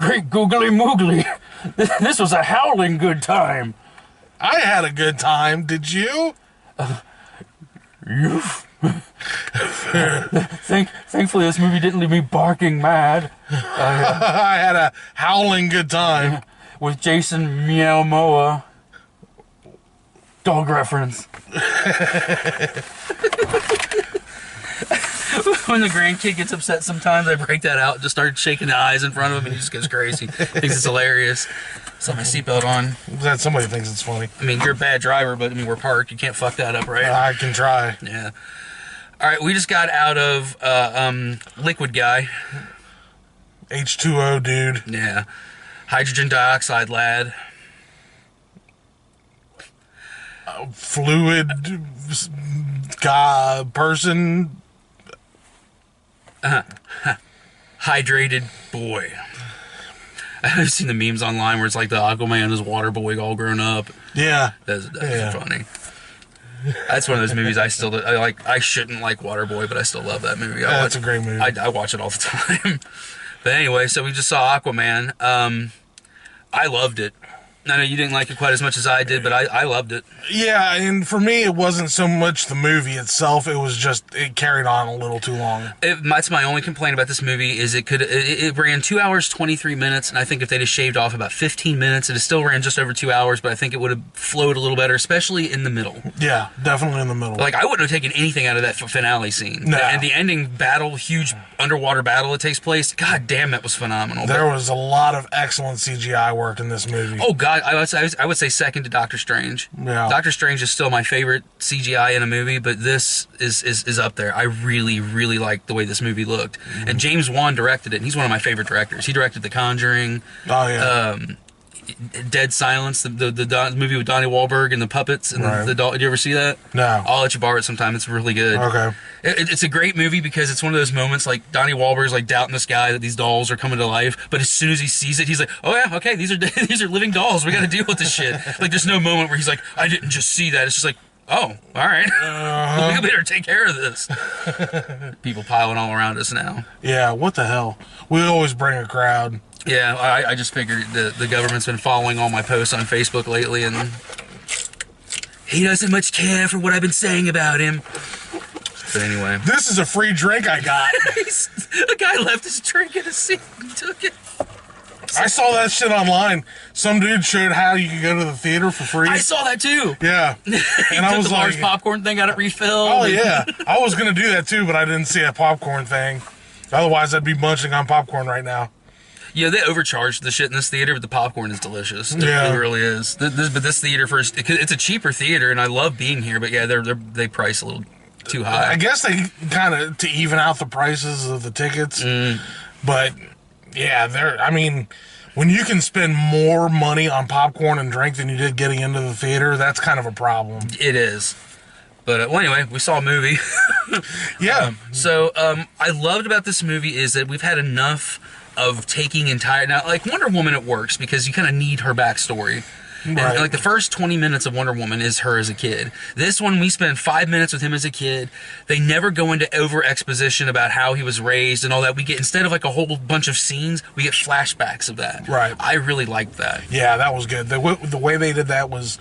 Great googly moogly. This was a howling good time. I had a good time. Did you? You. Thankfully, this movie didn't leave me barking mad. I had a howling good time. With Jason Meow Moa. Dog reference. When the grandkid gets upset sometimes, I break that out and just start shaking the eyes in front of him, and he just goes crazy. Thinks it's hilarious. Set my seatbelt on. That somebody thinks it's funny. I mean, you're a bad driver, but I mean, we're parked. You can't fuck that up, right? I can try. Yeah. All right, we just got out of Liquid Guy. H2O dude. Yeah. Hydrogen dioxide lad. Fluid guy person. Hydrated boy. I've seen the memes online where it's like the Aquaman is water boy all grown up. Yeah. That's funny. That's one of those movies I like. I shouldn't like Waterboy, but I still love that movie. That's a great movie. I watch it all the time. But anyway, so we just saw Aquaman. I loved it. I know you didn't like it quite as much as I did, but I loved it. Yeah, and for me, it wasn't so much the movie itself. It was just, it carried on a little too long. That's my only complaint about this movie, is it ran 2 hours, 23 minutes, and I think if they'd have shaved off about 15 minutes, it still ran just over 2 hours, but I think it would have flowed a little better, especially in the middle. Yeah, definitely in the middle. Like, I wouldn't have taken anything out of that finale scene. No. And the ending battle, huge underwater battle that takes place, god damn, that was phenomenal. There was a lot of excellent CGI work in this movie. Oh, God, I would say second to Doctor Strange. Yeah. Doctor Strange is still my favorite CGI in a movie, but this is up there. I really, really liked the way this movie looked. Mm-hmm. And James Wan directed it, and he's one of my favorite directors. He directed The Conjuring. Oh, yeah. Dead Silence, the movie with Donnie Wahlberg and the puppets and the doll. Did you ever see that? No. I'll let you borrow it sometime. It's really good. Okay. It's a great movie because it's one of those moments like Donnie Wahlberg's like doubting this guy that these dolls are coming to life, but as soon as he sees it, he's like, oh yeah, okay, these are living dolls. We got to deal with this shit. Like, there's no moment where he's like, I didn't just see that. It's just like, oh, all right. We better take care of this. People piling all around us now. Yeah, what the hell? We always bring a crowd. Yeah, I just figured the government's been following all my posts on Facebook lately, and he doesn't much care for what I've been saying about him. But anyway. This is a free drink I got. A guy left his drink in his seat and took it. I saw that shit online. Some dude showed how you could go to the theater for free. I saw that too. Yeah. And I was the large popcorn thing, got it refilled. Oh, yeah. I was going to do that too, but I didn't see a popcorn thing. Otherwise, I'd be munching on popcorn right now. Yeah, they overcharged the shit in this theater, but the popcorn is delicious. Yeah. It really is. But this theater, it's a cheaper theater, and I love being here, but yeah, they price a little too high. I guess they kind of, to even out the prices of the tickets. But, yeah, I mean, when you can spend more money on popcorn and drink than you did getting into the theater, that's kind of a problem. It is. But, well, anyway, we saw a movie. Yeah. I loved about this movie is that we've had enough of taking now, like Wonder Woman, it works because you kind of need her backstory. And like the first 20 minutes of Wonder Woman is her as a kid. This one, we spend 5 minutes with him as a kid. They never go into over exposition about how he was raised and all that. We get, instead of like a whole bunch of scenes, we get flashbacks of that. Right. I really liked that. Yeah, that was good. The way they did that was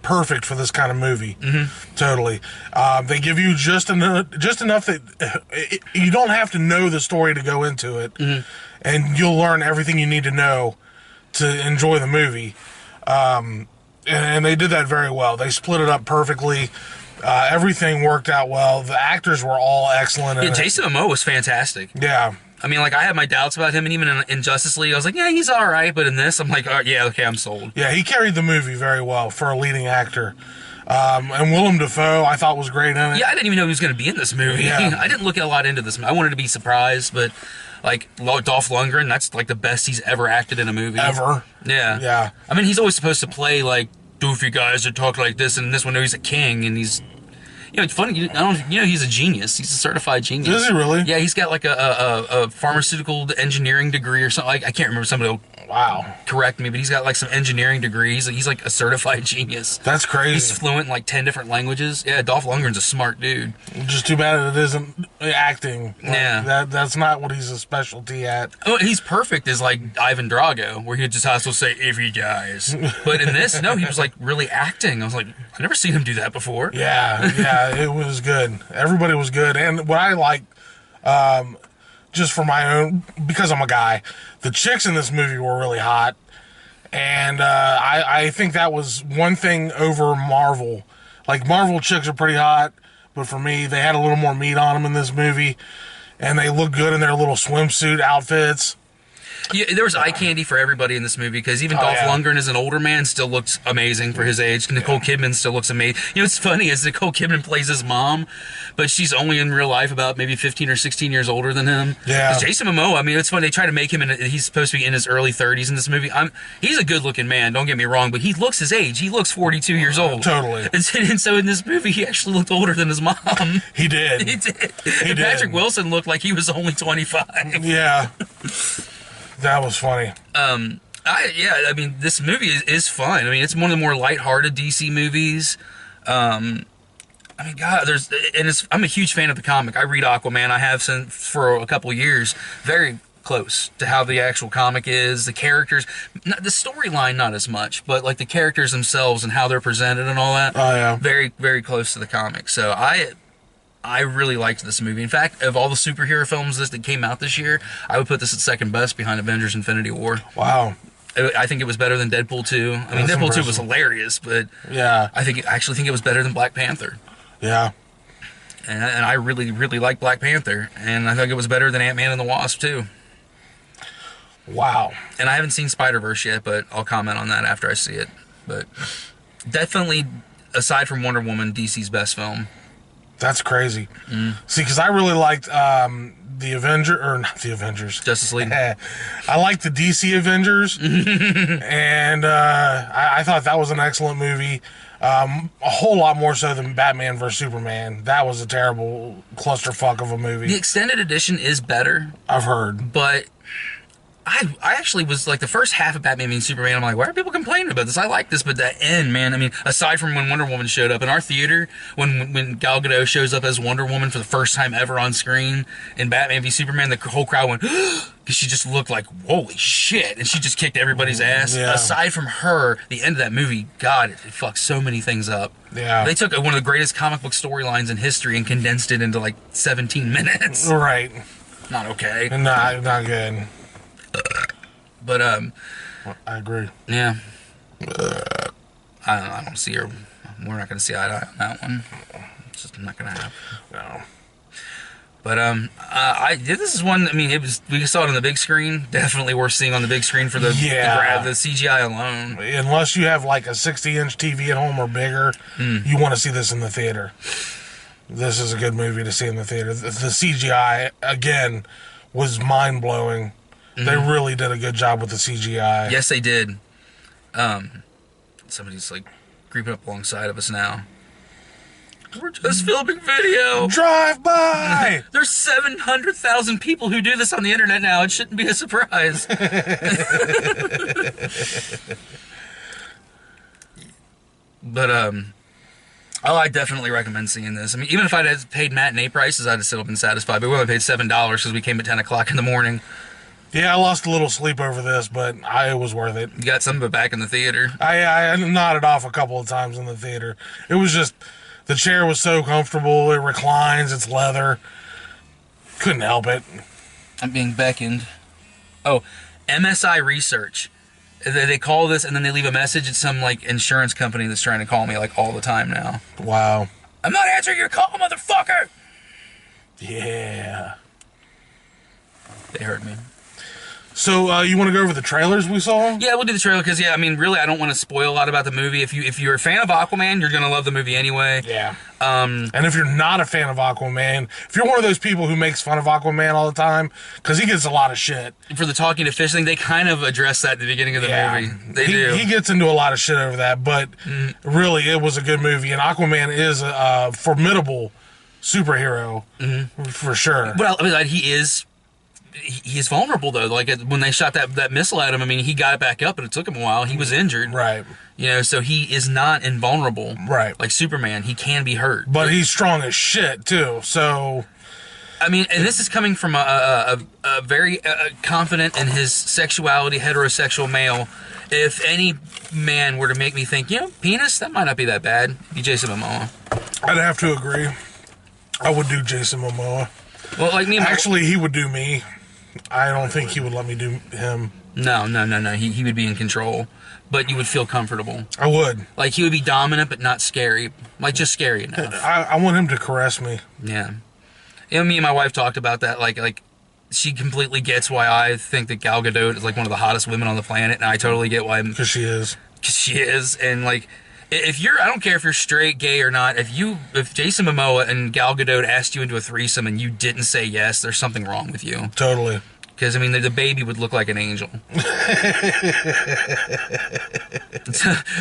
perfect for this kind of movie. Mm-hmm. Totally. They give you just enough that you don't have to know the story to go into it. Mm-hmm. And you'll learn everything you need to know to enjoy the movie. And they did that very well. They split it up perfectly. Everything worked out well. The actors were all excellent. Yeah, Jason Momoa was fantastic. Yeah. I mean, like, I had my doubts about him, and even in Justice League, I was like, yeah, he's all right. But in this, I'm like, oh, yeah, okay, I'm sold. Yeah, he carried the movie very well for a leading actor. And Willem Dafoe, I thought was great in it. Yeah, I didn't even know he was going to be in this movie. Yeah. I didn't look a lot into this. I wanted to be surprised, but like Dolph Lundgren, that's like the best he's ever acted in a movie. Ever. Yeah. Yeah. I mean, he's always supposed to play like doofy guys that talk like this, and this one, he's a king, and he's, you know, it's funny. He's a genius. He's a certified genius. Is he really? Yeah, he's got like a pharmaceutical engineering degree or something. I can't remember. Somebody will Wow. correct me, but he's got like some engineering degrees. He's like a certified genius. That's crazy. He's fluent in like 10 different languages. Yeah, Dolph Lundgren's a smart dude. Just too bad it isn't acting. Like, Yeah. That's not what he's a specialty at. Oh, he's perfect as like Ivan Drago, where he just has to say if he dies. But in this, no, he was like really acting. I was like, I've never seen him do that before. Yeah, it was good. Everybody was good. And what I like, just for my own, because I'm a guy, the chicks in this movie were really hot. And I think that was one thing over Marvel. Like, Marvel chicks are pretty hot, but for me, they had a little more meat on them in this movie. And they look good in their little swimsuit outfits. Yeah, there was eye candy for everybody in this movie, because even Dolph Lundgren as an older man still looks amazing for his age. Nicole Kidman still looks amazing. You know what's funny is Nicole Kidman plays his mom, but she's only in real life about maybe 15 or 16 years older than him. Yeah. 'Cause Jason Momoa, I mean, it's funny, they try to make him, he's supposed to be in his early 30s in this movie. He's a good-looking man, don't get me wrong, but he looks his age. He looks 42 years old. Totally. And so in this movie, he actually looked older than his mom. He did. He did. He And did. Patrick Wilson looked like he was only 25. Yeah. That was funny. I mean, this movie is fun. I mean, it's one of the more lighthearted DC movies. I mean, God, I'm a huge fan of the comic. I read Aquaman. I have since for a couple years. Very close to how the actual comic is. The characters, the storyline, not as much, but like the characters themselves and how they're presented and all that. Oh, yeah. Very, very close to the comic. So I really liked this movie. In fact, of all the superhero films that came out this year, I would put this at second best behind Avengers: Infinity War. Wow. I think it was better than Deadpool 2. I mean, That's Deadpool 2 was impressive. hilarious, but Yeah. I actually think it was better than Black Panther. Yeah. And I really, really like Black Panther. And I think it was better than Ant-Man and the Wasp, too. Wow. And I haven't seen Spider-Verse yet, but I'll comment on that after I see it. But definitely, aside from Wonder Woman, DC's best film. That's crazy. See, because I really liked the not the Avengers. Justice League. I liked the DC Avengers, and I thought that was an excellent movie. A whole lot more so than Batman vs Superman. That was a terrible clusterfuck of a The movie. extended edition is better, I've heard. but I actually was like the first half of Batman v Superman. I'm like, why are people complaining about this? I like this, but the end, man. I mean, aside from when Wonder Woman showed up in our theater, when Gal Gadot shows up as Wonder Woman for the first time ever on screen in Batman v Superman, the whole crowd went because she just looked like holy shit, and she just kicked everybody's ass. Yeah. Aside from her, the end of that movie, God, it fucked so many things up. Yeah. They took one of the greatest comic book storylines in history and condensed it into like 17 minutes. Right. Not okay. Not good. But I agree. yeah. I don't see her. We're not going to see eye to eye on that one. It's just not going to happen. No. But this is one. I mean, we saw it on the big screen. Definitely worth seeing on the big screen for the CGI alone. Unless you have like a 60-inch TV at home or bigger, you want to see this in the theater. This is a good movie to see in the theater. The CGI again was mind blowing. They really did a good job with the CGI. Yes, they did. Somebody's like creeping up alongside of us now. We're just filming video. Drive by. There's 700,000 people who do this on the internet now. It shouldn't be a surprise. But I definitely recommend seeing this. I mean, even if I'd have paid matinee prices, I'd have still been satisfied. But we only paid $7 because we came at 10 o'clock in the morning. Yeah, I lost a little sleep over this, but it was worth it. You got some of it back in the theater. I nodded off a couple of times in the theater. It was just, the chair was so comfortable. It reclines. It's leather. Couldn't help it. I'm being beckoned. Oh, MSI Research. They call this and then they leave a message. It's some like insurance company that's trying to call me like all the time now. Wow. I'm not answering your call, motherfucker! Yeah. They heard me. So, you want to go over the trailers we saw? Yeah, we'll do the trailer because, I mean, really, I don't want to spoil a lot about the movie. If you're a fan of Aquaman, you're going to love the movie anyway. Yeah. And if you're not a fan of Aquaman, if you're one of those people who makes fun of Aquaman all the time, because he gets a lot of shit. For the talking to fish thing, they kind of address that at the beginning of the movie. They do. He gets into a lot of shit over that, but really, it was a good movie. And Aquaman is a formidable superhero, for sure. Well, I mean, he is he is vulnerable though. Like when they shot that missile at him, I mean, he got back up, but it took him a while. He was injured, Right. You know, so he is not invulnerable, Right. Like Superman, he can be hurt, but he's strong as shit too. So, I mean, and this is coming from a very confident in his sexuality, heterosexual male. If any man were to make me think, penis, that might not be that bad, be Jason Momoa. I'd have to agree. I would do Jason Momoa. Well, like me, actually, he would do me. I don't think he would let me do him. No. He would be in control, but you would feel comfortable. I would. Like he would be dominant, but not scary. Like just scary enough. I want him to caress me. Yeah. Me and my wife talked about that. Like she completely gets why I think that Gal Gadot is like one of the hottest women on the planet, and I totally get why. Because she is. Because she is, and like. If you're, I don't care if you're straight, gay, or not. If Jason Momoa and Gal Gadot asked you into a threesome and you didn't say yes, there's something wrong with you. Totally. Because I mean, the baby would look like an angel.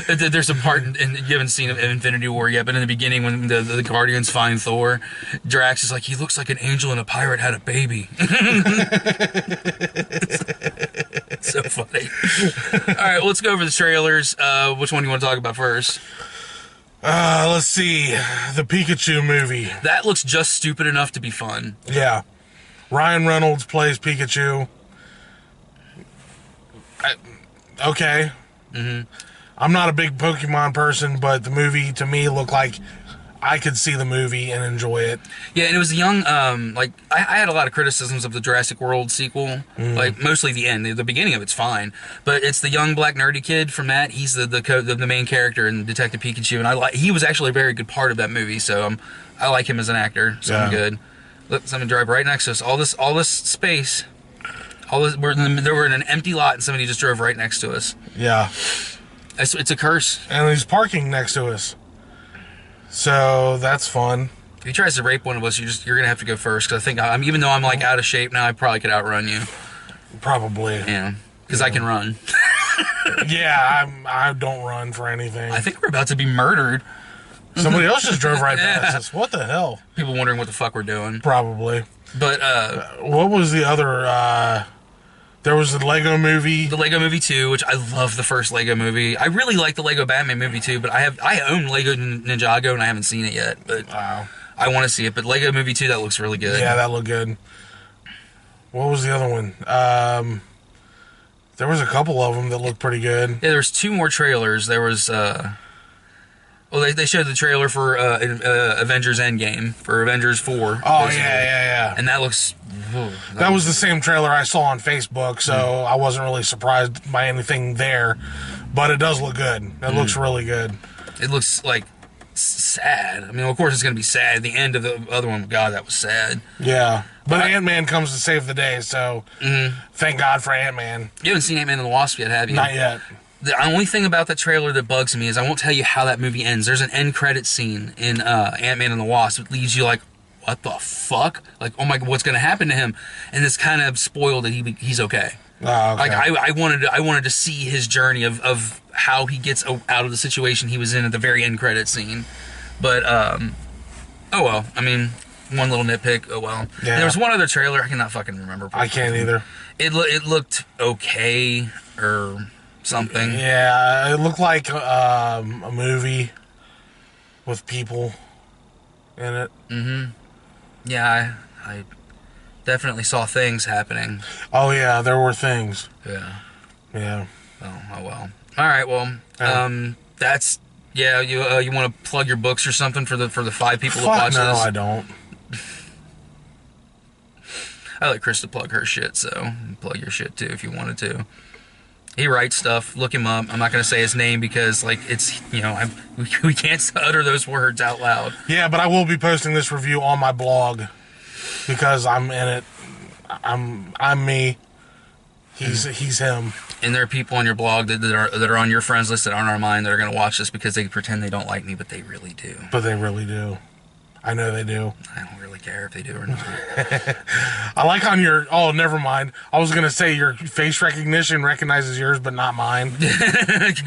There's a part in you haven't seen Infinity War yet, but in the beginning when the Guardians find Thor, Drax is like, he looks like an angel and a pirate had a baby. It's so funny. All right, well, let's go over the trailers. Which one do you want to talk about first? Let's see. The Pikachu movie. That looks just stupid enough to be fun. Yeah. Ryan Reynolds plays Pikachu. Okay. Mm-hmm. I'm not a big Pokemon person, but the movie to me looked like I could see the movie and enjoy it. Yeah, and it was a young, I had a lot of criticisms of the Jurassic World sequel, like mostly the end. The beginning of it's fine, but it's the young black nerdy kid from that. He's the main character in Detective Pikachu, and he was actually a very good part of that movie. So I like him as an actor. So I'm good. Look, someone drive right next to us. All this space, we're in an empty lot, and somebody just drove right next to us. Yeah, it's a curse. And he's parking next to us. So that's fun. If he tries to rape one of us, you're gonna have to go first. Because I think even though I'm like out of shape now, I probably could outrun you. Probably. Yeah, because I can run. Yeah, I don't run for anything. I think we're about to be murdered. Somebody else just drove right past us. What the hell? People wondering what the fuck we're doing. Probably. But what was the other? There was the Lego movie. The Lego Movie 2, which I love the first Lego movie. I really like the Lego Batman movie too, but I own Lego Ninjago and I haven't seen it yet. But wow. I want to see it. But Lego Movie 2, that looks really good. Yeah, that looked good. What was the other one? There was a couple of them that looked pretty good. Yeah, there was 2 more trailers. There was they showed the trailer for Avengers Endgame for Avengers 4. Oh yeah. And that looks. That was the same trailer I saw on Facebook, so I wasn't really surprised by anything there. But it does look good. It looks really good. It looks like sad. I mean, of course it's going to be sad. The end of the other one, God, that was sad. Yeah. But Ant-Man comes to save the day, so thank God for Ant-Man. You haven't seen Ant-Man and the Wasp yet, have you? Not yet. The only thing about that trailer that bugs me is I won't tell you how that movie ends. There's an end credit scene in Ant-Man and the Wasp. It leaves you like, what the fuck? Like, oh my God, what's going to happen to him? And it's kind of spoiled that he's okay. Oh, okay. Like I wanted to see his journey of how he gets out of the situation he was in at the very end credit scene. But oh well. I mean, one little nitpick. Oh well. Yeah. There was one other trailer I cannot fucking remember. I can't either. It looked okay or something. Yeah, it looked like a movie with people in it. Mm-hmm. Yeah, I definitely saw things happening. Oh yeah, there were things. Yeah. Yeah. Oh well. All right. Well, that's you want to plug your books or something for the 5 people that watch no, this? I don't. I like Chris to plug her shit, so plug your shit too if you wanted to. He writes stuff. Look him up. I'm not going to say his name because, like, it's we can't utter those words out loud. Yeah, but I will be posting this review on my blog because I'm in it. I'm me. He's him. And there are people on your blog that are on your friends list that aren't on mine that are going to watch this because they pretend they don't like me, but they really do. But they really do. I know they do. I don't really care if they do or not. I like on your... Oh, never mind. I was going to say your face recognition recognizes yours, but not mine.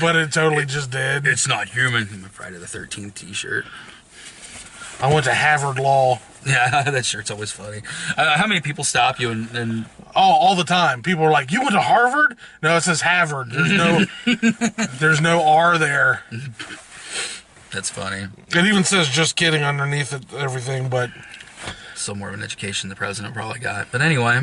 But it totally just did. It's not human. My Friday the 13th t-shirt. I went to Harvard Law. Yeah, that shirt's always funny. How many people stop you and Oh, all the time. People are like, "You went to Harvard?" No, it says Harvard. There's no R there. That's funny. It even says "just kidding" underneath it, everything, but still more of an education the president probably got. But anyway. All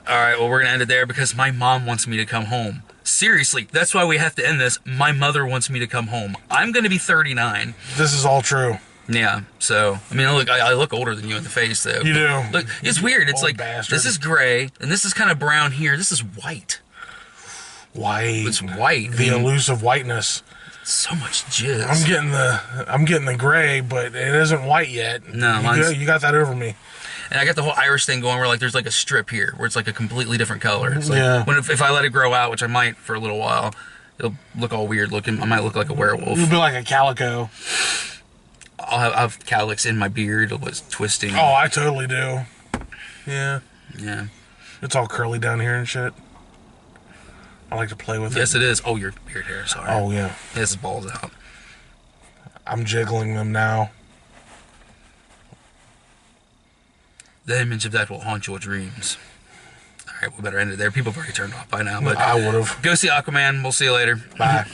right, well, we're going to end it there because my mom wants me to come home. Seriously, that's why we have to end this. My mother wants me to come home. I'm going to be 39. This is all true. Yeah, so, I mean, look, I look older than you in the face, though. You do. Look, it's weird. It's Old like, bastard. This is gray, and this is kind of brown here. This is white. White. It's white. The elusive whiteness. So much jizz. I'm getting the gray, but it isn't white yet. No, you got that over me. And I got the whole Irish thing going where, like, there's, like, a strip here where it's, like, a completely different color. It's like, yeah. If I let it grow out, which I might for a little while, it'll look all weird looking. I might look like a werewolf. You'll be like a calico. I'll have calyx in my beard. It was twisting. Oh, I totally do. Yeah. Yeah. It's all curly down here and shit. I like to play with it. Yes, it is. Oh, your beard hair. Sorry. Oh, yeah. He has his balls out. I'm jiggling them now. The image of that will haunt your dreams. All right, we better end it there. People have already turned off by now. But I would have. Go see Aquaman. We'll see you later. Bye.